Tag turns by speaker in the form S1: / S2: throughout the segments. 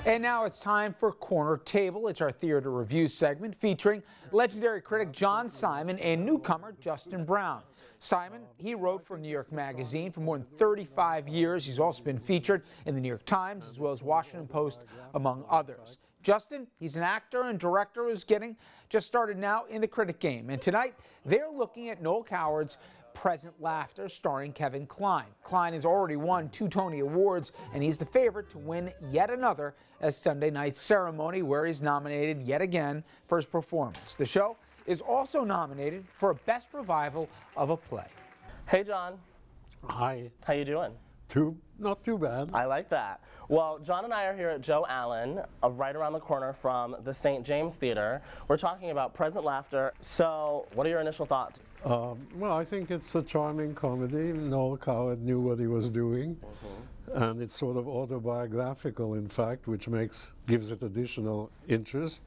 S1: And now it's time for Corner Table. It's our theater review segment featuring legendary critic John Simon and newcomer Justin Brown. Simon, he wrote for New York Magazine for more than 35 years. He's also been featured in the New York Times as well as Washington Post, among others. Justin, he's an actor and director who's getting just started now in the critic game. And tonight, they're looking at Noel Coward's Present Laughter, starring Kevin Kline. Kline has already won 2 Tony Awards, and he's the favorite to win yet another at Sunday night's ceremony, where he's nominated yet again for his performance. The show is also nominated for a Best Revival of a Play.
S2: Hey, John.
S3: Hi.
S2: How you doing?
S3: Not too bad.
S2: I like that. Well, John and I are here at Joe Allen, right around the corner from the St. James Theater. We're talking about Present Laughter. So, what are your initial thoughts?
S3: Well, I think it's a charming comedy. Noel Coward knew what he was doing, and it's sort of autobiographical, in fact, which gives it additional interest.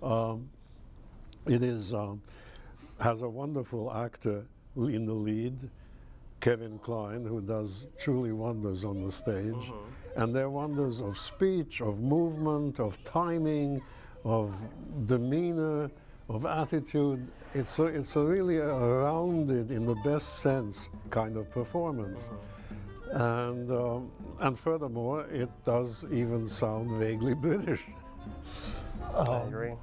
S3: It has a wonderful actor in the lead, Kevin Kline, who does truly wonders on the stage. And they're wonders of speech, of movement, of timing, of demeanor, of attitude. It's a really rounded, in the best sense, kind of performance. And furthermore, it does even sound vaguely British.
S2: I agree.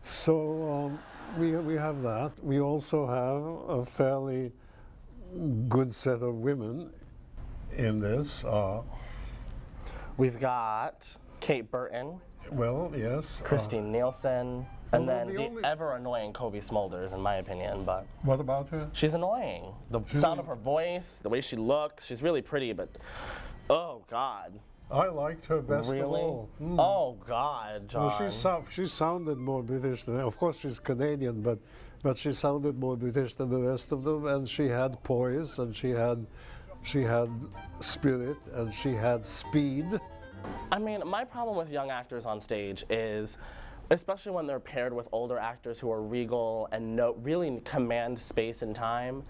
S3: So we have that. We also have a fairly good set of women in this.
S2: We've got Kate Burton.
S3: Well, yes.
S2: Christine Nielsen. And then the ever-annoying Kobe Smulders, in my opinion. But
S3: what about her?
S2: She's annoying. The sound of her voice, the way she looks. She's really pretty, but oh, God.
S3: I liked her best of all.
S2: Oh, God, John.
S3: Well, she sounded more British than, of course she's Canadian, but she sounded more British than the rest of them, and she had poise, and she had spirit, and she had speed.
S2: I mean, my problem with young actors on stage is, especially when they're paired with older actors who are regal and really command space and time,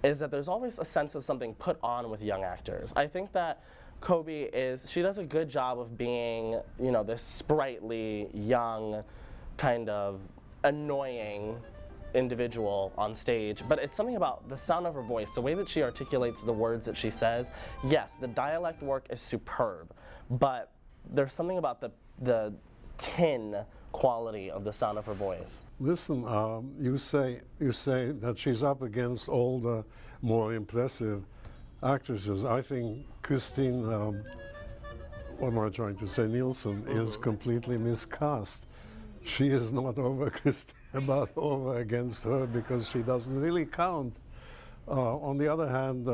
S2: is that there's always a sense of something put on with young actors. I think that Kobe she does a good job of being, you know, this sprightly, young, kind of annoying individual on stage, but it's something about the sound of her voice, the way that she articulates the words that she says. Yes, the dialect work is superb, but there's something about the tin quality of the sound of her voice.
S3: Listen, you say that she's up against all the more impressive actresses. I think Christine, what am I trying to say, Nielsen is completely miscast. She is not over Christine, but over against her, because she doesn't really count. On the other hand,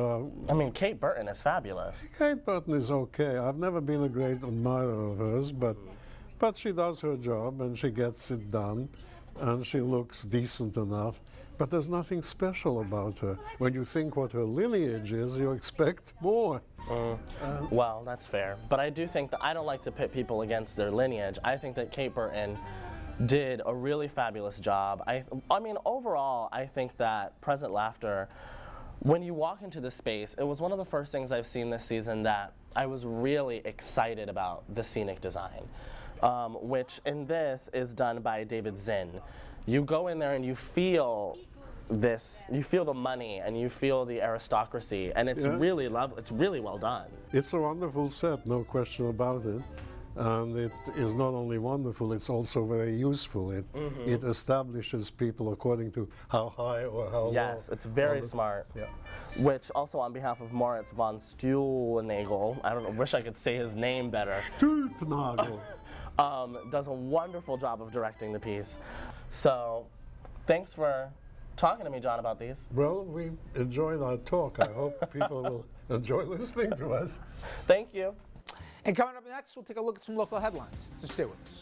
S2: I mean, Kate Burton is fabulous.
S3: Kate Burton is okay. I've never been a great admirer of hers, but she does her job and she gets it done, and she looks decent enough. But there's nothing special about her. When you think what her lineage is, you expect more.
S2: Well, that's fair. But I do think that I don't like to pit people against their lineage. I think that Kate Burton did a really fabulous job. I mean, overall, I think that Present Laughter, when you walk into the space, it was one of the first things I've seen this season that I was really excited about the scenic design, which in this is done by David Zinn. You go in there and you feel the money and you feel the aristocracy, and it's really lovely. It's really well done.
S3: It's a wonderful set, no question about it. And it is not only wonderful, it's also very useful. It establishes people according to how high or how low.
S2: Yes, it's very smart. Yeah. Which also, on behalf of Moritz von Stuhlnagel, I don't know, wish I could say his name better.
S3: Stuhlnagel.
S2: Does a wonderful job of directing the piece. So, thanks for talking to me, John, about these.
S3: Well, we enjoyed our talk. I hope people will enjoy listening to us.
S2: Thank you.
S1: And coming up next, we'll take a look at some local headlines. So stay with us.